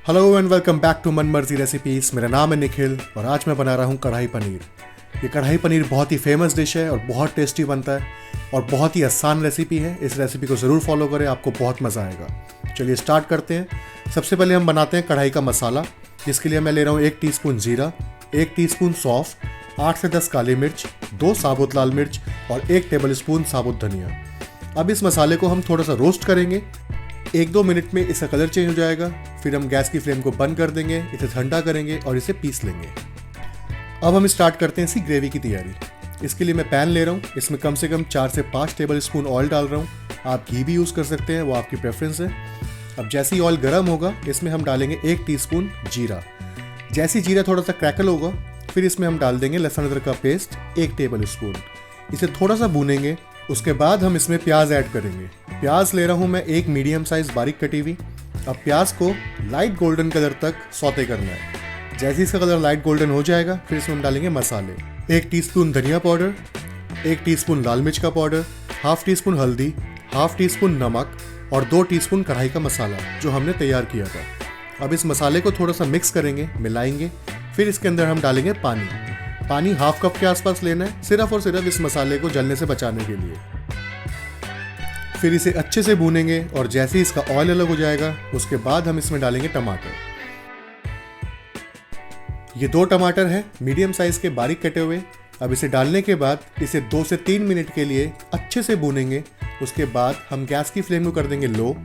Hello and welcome back to Man Marzi recipes. मेरा नाम है निखिल और आज मैं बना रहा हूँ कढ़ाई पनीर। ये कढ़ाई पनीर बहुत ही फेमस डिश है और बहुत टेस्टी बनता है और बहुत ही आसान रेसिपी है। इस रेसिपी को ज़रूर फॉलो करें, आपको बहुत मज़ा आएगा। चलिए स्टार्ट करते हैं। सबसे पहले हम बनाते हैं कढ़ाई का मसाला, जिसके लिए मैं ले रहा हूँ 1 टीस्पून जीरा, 1 टीस्पून सौंफ, 8 से 10 काली मिर्च, 2 साबुत लाल मिर्च और 1 टेबल स्पून साबुत धनिया। अब इस मसाले को हम थोड़ा सा रोस्ट करेंगे। 1-2 मिनट में इसका कलर चेंज हो जाएगा। फिर हम गैस की फ्लेम को बंद कर देंगे, इसे ठंडा करेंगे और इसे पीस लेंगे। अब हम स्टार्ट करते हैं इसकी ग्रेवी की तैयारी। इसके लिए मैं पैन ले रहा हूँ, इसमें कम से कम 4 से 5 टेबल स्पून ऑयल डाल रहा हूँ। आप घी भी यूज़ कर सकते हैं, वो आपकी प्रेफरेंस है। अब जैसे ही ऑयल गर्म होगा, इसमें हम डालेंगे 1 टीस्पून जीरा। जैसे जीरा थोड़ा सा क्रैकल होगा, फिर इसमें हम डाल देंगे लहसुन अदरक का पेस्ट 1 टेबल स्पून। इसे थोड़ा सा भूनेंगे। उसके बाद हम इसमें प्याज ऐड करेंगे। प्याज ले रहा हूँ मैं 1 मीडियम साइज बारीक कटी हुई। अब प्याज को लाइट गोल्डन कलर तक सौते करना है। जैसे इसका कलर लाइट गोल्डन हो जाएगा, फिर इसमें हम डालेंगे मसाले। 1 टीस्पून धनिया पाउडर, 1 टीस्पून लाल मिर्च का पाउडर, हाफ टी स्पून हल्दी, हाफ टी स्पून नमक और 2 टीस्पून कढ़ाई का मसाला जो हमने तैयार किया था। अब इस मसाले को थोड़ा सा मिक्स करेंगे, मिलाएंगे। फिर इसके अंदर हम डालेंगे पानी हाफ कप के आसपास लेना है, सिर्फ और सिर्फ इस मसाले को जलने से बचाने के लिए। फिर इसे अच्छे से भूनेंगे और जैसे ही इसका ऑयल अलग हो जाएगा, उसके बाद हम इसमें डालेंगे टमाटर। ये 2 टमाटर हैं मीडियम साइज के बारीक कटे हुए। अब इसे डालने के बाद इसे 2 से 3 मिनट के लिए अच्छे से भूनेंगे। उसके बाद हम गैस की फ्लेम को कर देंगे लो।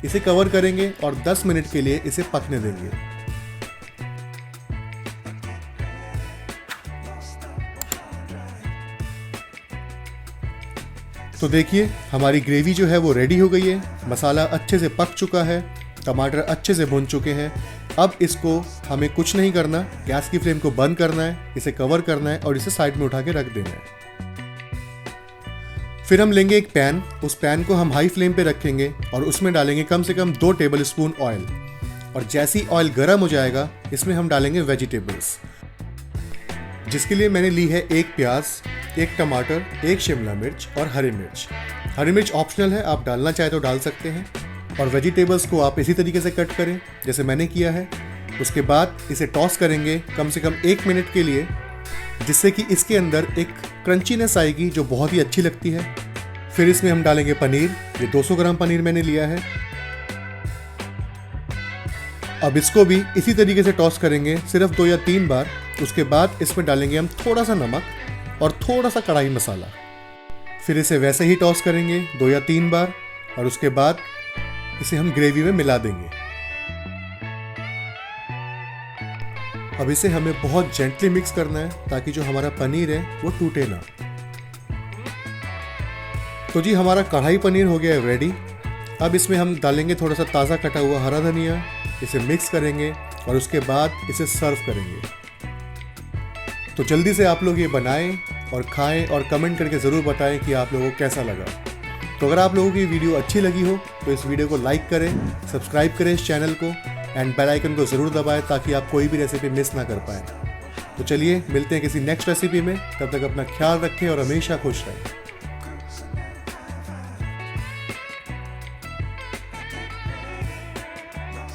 इसे कवर करेंगे और 10 मिनट के लिए इसे पकने देंगे। तो देखिए, हमारी ग्रेवी जो है वो रेडी हो गई है। मसाला अच्छे से पक चुका है, टमाटर अच्छे से भून चुके हैं। अब इसको हमें कुछ नहीं करना, गैस की फ्लेम को बंद करना है, इसे कवर करना है और इसे साइड में उठा के रख देना है। फिर हम लेंगे एक पैन। उस पैन को हम हाई फ्लेम पे रखेंगे और उसमें डालेंगे कम से कम 2 टेबल स्पून ऑयल। और जैसे ही ऑयल गर्म हो जाएगा, इसमें हम डालेंगे वेजिटेबल्स, जिसके लिए मैंने ली है 1 प्याज, 1 टमाटर, 1 शिमला मिर्च और हरी मिर्च। हरी मिर्च ऑप्शनल है, आप डालना चाहे तो डाल सकते हैं। और वेजिटेबल्स को आप इसी तरीके से कट करें जैसे मैंने किया है। उसके बाद इसे टॉस करेंगे कम से कम 1 मिनट के लिए, जिससे कि इसके अंदर एक क्रंचीनेस आएगी जो बहुत ही अच्छी लगती है। फिर इसमें हम डालेंगे पनीर। ये 200 ग्राम पनीर मैंने लिया है। अब इसको भी इसी तरीके से टॉस करेंगे सिर्फ 2 या 3 बार। उसके बाद इसमें डालेंगे हम थोड़ा सा नमक और थोड़ा सा कढ़ाई मसाला। फिर इसे वैसे ही टॉस करेंगे 2 या 3 बार और उसके बाद इसे हम ग्रेवी में मिला देंगे। अब इसे हमें बहुत जेंटली मिक्स करना है ताकि जो हमारा पनीर है वो टूटे ना। तो जी, हमारा कढ़ाई पनीर हो गया है रेडी। अब इसमें हम डालेंगे थोड़ा सा ताज़ा कटा हुआ हरा धनिया। इसे मिक्स करेंगे और उसके बाद इसे सर्व करेंगे। तो जल्दी से आप लोग ये बनाएं और खाएं और कमेंट करके ज़रूर बताएं कि आप लोगों को कैसा लगा। तो अगर आप लोगों की वीडियो अच्छी लगी हो तो इस वीडियो को लाइक करें, सब्सक्राइब करें इस चैनल को एंड बेल आइकन को ज़रूर दबाएं ताकि आप कोई भी रेसिपी मिस ना कर पाएँ। तो चलिए मिलते हैं किसी नेक्स्ट रेसिपी में। तब तक अपना ख्याल रखें और हमेशा खुश रहें।